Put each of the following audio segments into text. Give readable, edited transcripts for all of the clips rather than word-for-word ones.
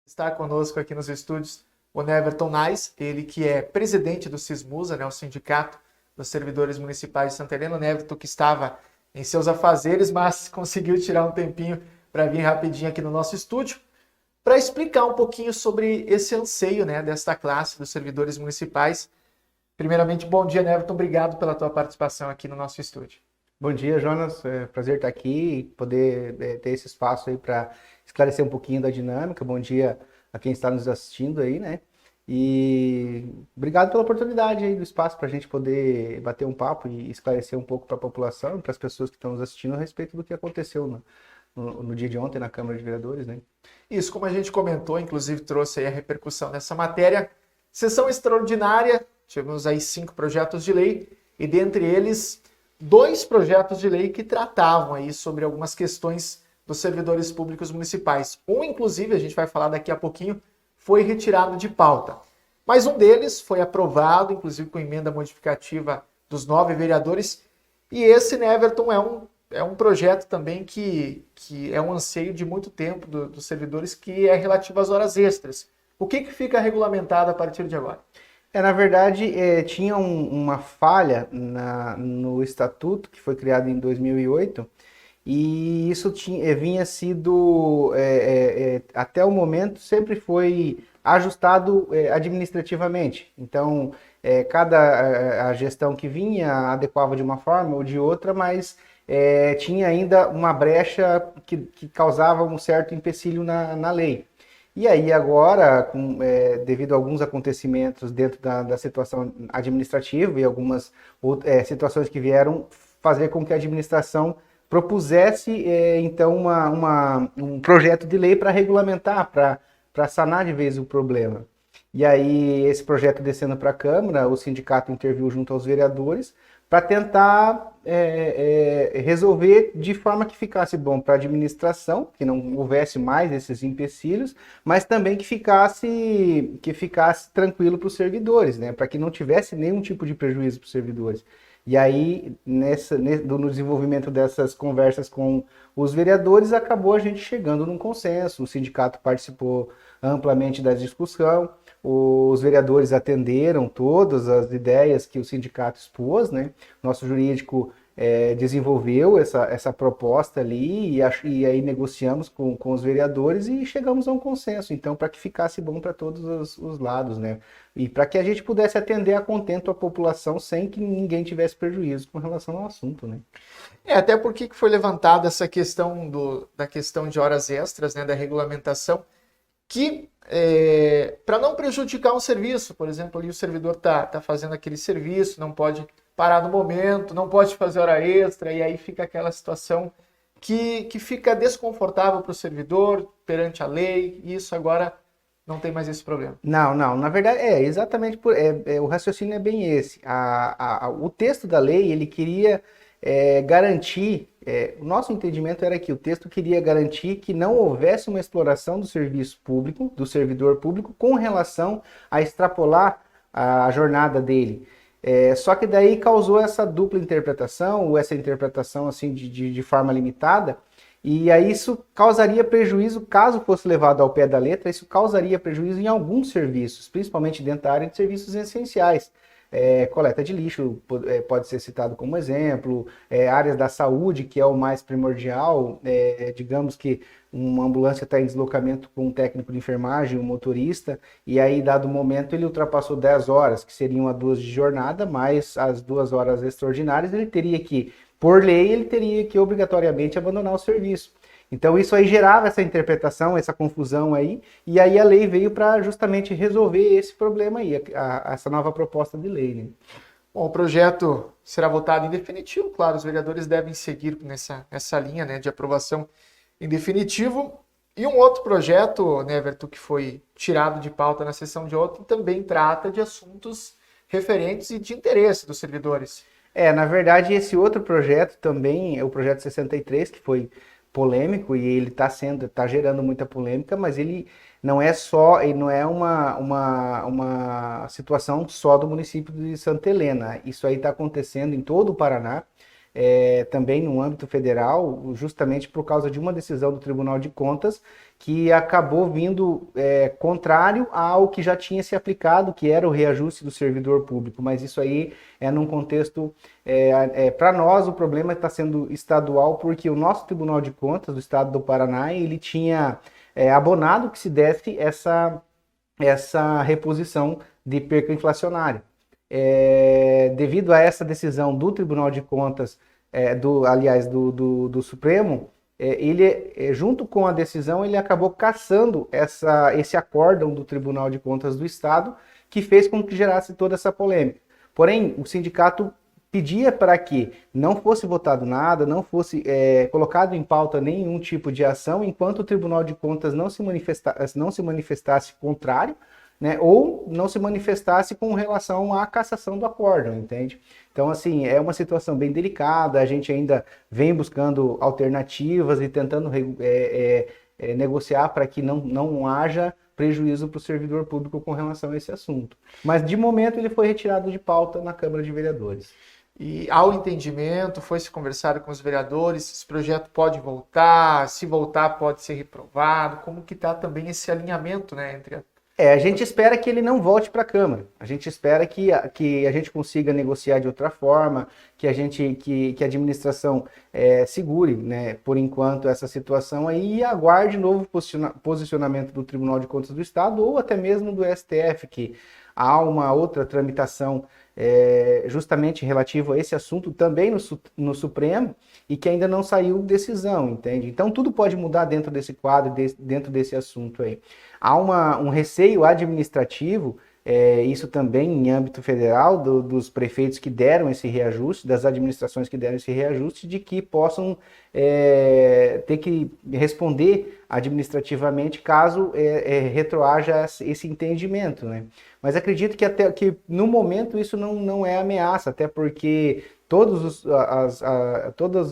Está conosco aqui nos estúdios o Neverton Nais, ele que é presidente do Sismusa, o Sindicato dos Servidores Municipais de Santa Helena. O Neverton que estava em seus afazeres, mas conseguiu tirar um tempinho para vir rapidinho aqui no nosso estúdio para explicar um pouquinho sobre esse anseio, desta classe dos servidores municipais. Primeiramente, bom dia, Neverton. Obrigado pela tua participação aqui no nosso estúdio. Bom dia, Jonas. É prazer estar aqui e poder ter esse espaço aí para esclarecer um pouquinho da dinâmica. Bom dia a quem está nos assistindo aí, né? E obrigado pela oportunidade aí do espaço para a gente poder bater um papo e esclarecer um pouco para a população e para as pessoas que estão nos assistindo a respeito do que aconteceu no dia de ontem na Câmara de Vereadores, né? Isso, como a gente comentou, inclusive trouxe aí a repercussão dessa matéria. Sessão extraordinária, tivemos aí 5 projetos de lei e dentre eles 2 projetos de lei que tratavam aí sobre algumas questões dos servidores públicos municipais. Um, inclusive, a gente vai falar daqui a pouquinho, foi retirado de pauta. Mas um deles foi aprovado, inclusive com emenda modificativa dos 9 vereadores. E esse, Neverton, é um projeto também que é um anseio de muito tempo dos servidores, que é relativo às horas extras. O que fica regulamentado a partir de agora? Na verdade, tinha uma falha no estatuto que foi criado em 2008 e isso vinha sido, até o momento, sempre foi ajustado administrativamente. Então, a gestão que vinha adequava de uma forma ou de outra, mas tinha ainda uma brecha que causava um certo empecilho na lei. E aí agora, devido a alguns acontecimentos dentro da situação administrativa e algumas situações que vieram fazer com que a administração propusesse, então, um projeto de lei para regulamentar, para sanar de vez o problema. E aí, esse projeto descendo para a Câmara, o sindicato interviu junto aos vereadores para tentar resolver de forma que ficasse bom para a administração, que não houvesse mais esses empecilhos, mas também que ficasse tranquilo para os servidores, né? Para que não tivesse nenhum tipo de prejuízo para os servidores. E aí, no desenvolvimento dessas conversas com os vereadores, acabou a gente chegando num consenso, o sindicato participou amplamente da discussão, os vereadores atenderam todas as ideias que o sindicato expôs, né? Nosso jurídico desenvolveu essa proposta ali e aí negociamos com os vereadores e chegamos a um consenso, então, para que ficasse bom para todos os lados, né? E para que a gente pudesse atender a contento a população sem que ninguém tivesse prejuízo com relação ao assunto, né? Até porque foi levantada essa questão da questão de horas extras, da regulamentação, que para não prejudicar um serviço, por exemplo, ali o servidor tá fazendo aquele serviço, não pode parar no momento, não pode fazer hora extra, e aí fica aquela situação que fica desconfortável para o servidor perante a lei, e isso agora não tem mais esse problema. Não, na verdade exatamente o raciocínio é bem esse. O texto da lei, ele queria garantir, o nosso entendimento era que o texto queria garantir que não houvesse uma exploração do serviço público, do servidor público, com relação a extrapolar a jornada dele. Só que daí causou essa dupla interpretação, ou essa interpretação assim de forma limitada, e aí isso causaria prejuízo, caso fosse levado ao pé da letra, isso causaria prejuízo em alguns serviços, principalmente dentro da área de serviços essenciais. Coleta de lixo pode ser citado como exemplo, áreas da saúde, que é o mais primordial, digamos que uma ambulância está em deslocamento com um técnico de enfermagem, um motorista, e aí, dado momento, ele ultrapassou 10 horas, que seriam as 2 de jornada, mais as 2 horas extraordinárias, ele teria que, por lei, ele teria que obrigatoriamente abandonar o serviço. Então isso aí gerava essa interpretação, essa confusão aí, e aí a lei veio para justamente resolver esse problema aí, essa nova proposta de lei, né? Bom, o projeto será votado em definitivo, claro, os vereadores devem seguir nessa linha, de aprovação em definitivo. E um outro projeto, Neverton, que foi tirado de pauta na sessão de ontem, também trata de assuntos referentes e de interesse dos servidores. Na verdade, esse outro projeto também é o projeto 63, que foi polêmico e ele está gerando muita polêmica, mas ele não é uma situação só do município de Santa Helena. Isso aí está acontecendo em todo o Paraná. também no âmbito federal, justamente por causa de uma decisão do Tribunal de Contas que acabou vindo contrário ao que já tinha se aplicado, que era o reajuste do servidor público. Mas isso aí é num contexto, para nós o problema está sendo estadual, porque o nosso Tribunal de Contas do Estado do Paraná, ele tinha abonado que se desse essa reposição de perca inflacionária. Devido a essa decisão do Tribunal de Contas, do Supremo, ele, junto com a decisão, ele acabou cassando esse acórdão do Tribunal de Contas do Estado, que fez com que gerasse toda essa polêmica. Porém, o sindicato pedia para que não fosse votado nada, não fosse colocado em pauta nenhum tipo de ação, enquanto o Tribunal de Contas não se manifestasse contrário, né, ou não se manifestasse com relação à cassação do acórdão, entende? Então, assim, é uma situação bem delicada, a gente ainda vem buscando alternativas e tentando negociar para que não haja prejuízo para o servidor público com relação a esse assunto. Mas, de momento, ele foi retirado de pauta na Câmara de Vereadores. E ao entendimento, foi se conversado com os vereadores, se esse projeto pode voltar, se voltar pode ser reprovado, como que está também esse alinhamento, né, entre a gente espera que ele não volte para a Câmara. A gente espera que a gente consiga negociar de outra forma, que a administração segure, né, por enquanto, essa situação aí e aguarde novo posicionamento do Tribunal de Contas do Estado ou até mesmo do STF, que há uma outra tramitação justamente relativo a esse assunto também no Supremo e que ainda não saiu decisão, entende? Então tudo pode mudar dentro desse quadro, dentro desse assunto aí. Há um receio administrativo, isso também em âmbito federal, dos prefeitos que deram esse reajuste, das administrações que deram esse reajuste, de que possam ter que responder administrativamente caso retroaja esse entendimento, né? Mas acredito que no momento isso não é ameaça, até porque todos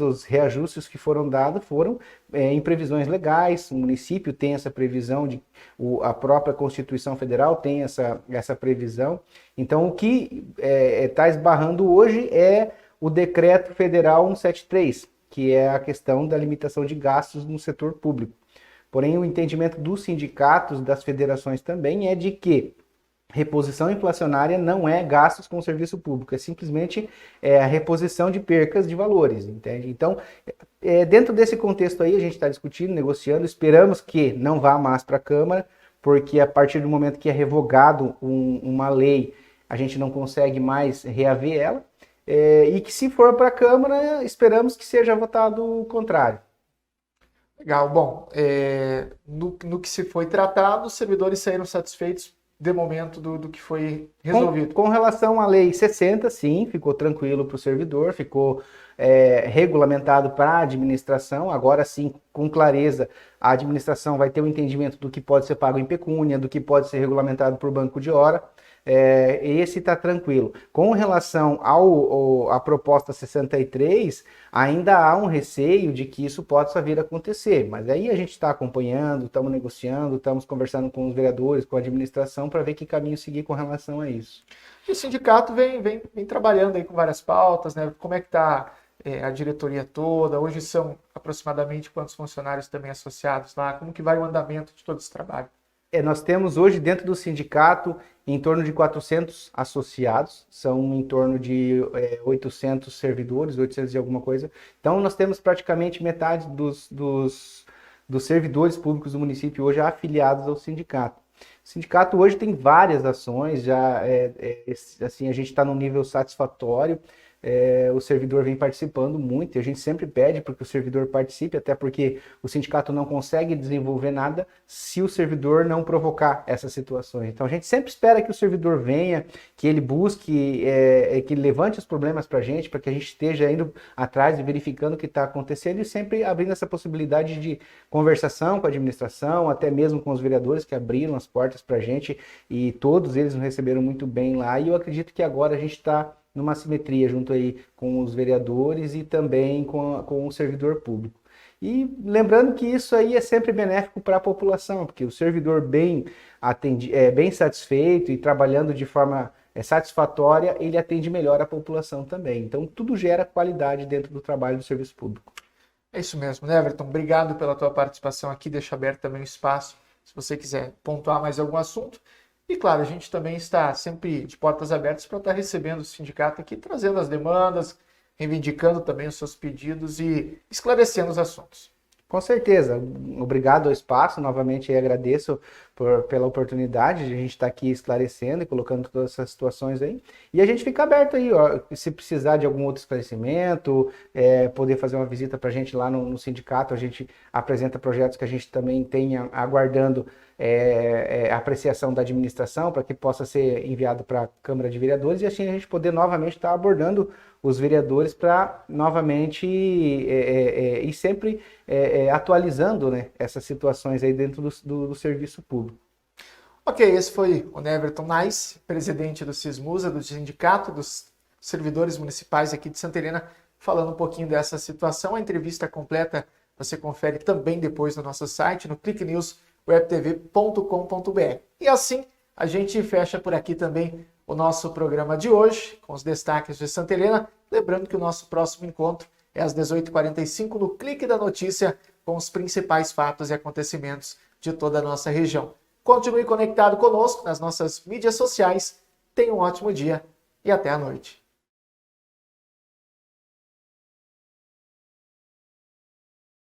os reajustes que foram dados foram em previsões legais, o município tem essa previsão, a própria Constituição Federal tem essa previsão. Então, o que está esbarrando hoje é o Decreto Federal 173, que é a questão da limitação de gastos no setor público. Porém, o entendimento dos sindicatos, das federações também, é de que reposição inflacionária não é gastos com o serviço público, é simplesmente a reposição de percas de valores, entende? Então, dentro desse contexto aí, a gente está discutindo, negociando, esperamos que não vá mais para a Câmara, porque a partir do momento que é revogado uma lei, a gente não consegue mais reaver ela, e que se for para a Câmara, esperamos que seja votado o contrário. Legal, bom, no que se foi tratado, os servidores saíram satisfeitos de momento do que foi resolvido. Com relação à lei 60, sim, ficou tranquilo para o servidor, ficou regulamentado para a administração, agora sim, com clareza, a administração vai ter um entendimento do que pode ser pago em pecúnia, do que pode ser regulamentado por banco de hora, esse está tranquilo. Com relação à proposta 63, ainda há um receio de que isso possa vir a acontecer, mas aí a gente está acompanhando, estamos negociando, estamos conversando com os vereadores, com a administração, para ver que caminho seguir com relação a isso. E o sindicato vem trabalhando aí com várias pautas, né? Como é que está a diretoria toda? Hoje são aproximadamente quantos funcionários também associados lá? Como que vai o andamento de todo esse trabalho? Nós temos hoje dentro do sindicato em torno de 400 associados, são em torno de 800 servidores, 800 e alguma coisa. Então nós temos praticamente metade dos servidores públicos do município hoje afiliados ao sindicato. O sindicato hoje tem várias ações, já assim, a gente está num nível satisfatório. O servidor vem participando muito e a gente sempre pede para que o servidor participe, até porque o sindicato não consegue desenvolver nada se o servidor não provocar essas situações. Então a gente sempre espera que o servidor venha, que ele busque, que ele levante os problemas para que a gente esteja indo atrás e verificando o que está acontecendo e sempre abrindo essa possibilidade de conversação com a administração, até mesmo com os vereadores que abriram as portas para a gente e todos eles nos receberam muito bem lá e eu acredito que agora a gente está numa simetria junto aí com os vereadores e também com o servidor público. E lembrando que isso aí é sempre benéfico para a população, porque o servidor bem satisfeito e trabalhando de forma satisfatória, ele atende melhor a população também. Então, tudo gera qualidade dentro do trabalho do serviço público. É isso mesmo, né, Everton? Obrigado pela tua participação aqui. Deixa aberto também o espaço, se você quiser pontuar mais algum assunto. E, claro, a gente também está sempre de portas abertas para estar recebendo o sindicato aqui, trazendo as demandas, reivindicando também os seus pedidos e esclarecendo os assuntos. Com certeza. Obrigado ao espaço. Novamente aí agradeço pela oportunidade de a gente estar aqui esclarecendo e colocando todas essas situações aí. E a gente fica aberto aí, ó, se precisar de algum outro esclarecimento, poder fazer uma visita para a gente lá no sindicato, a gente apresenta projetos que a gente também tenha aguardando a apreciação da administração para que possa ser enviado para a Câmara de Vereadores e assim a gente poder novamente estar abordando os vereadores para novamente e sempre atualizando, né, essas situações aí dentro do serviço público. Ok, esse foi o Neverton Nice, presidente do Sismusa, do Sindicato dos Servidores Municipais aqui de Santa Helena, falando um pouquinho dessa situação. A entrevista completa você confere também depois no nosso site, no cliquenewswebtv.com.br. E assim a gente fecha por aqui também o nosso programa de hoje, com os destaques de Santa Helena. Lembrando que o nosso próximo encontro é às 18h45 no Clique da Notícia, com os principais fatos e acontecimentos de toda a nossa região. Continue conectado conosco nas nossas mídias sociais. Tenha um ótimo dia e até a noite.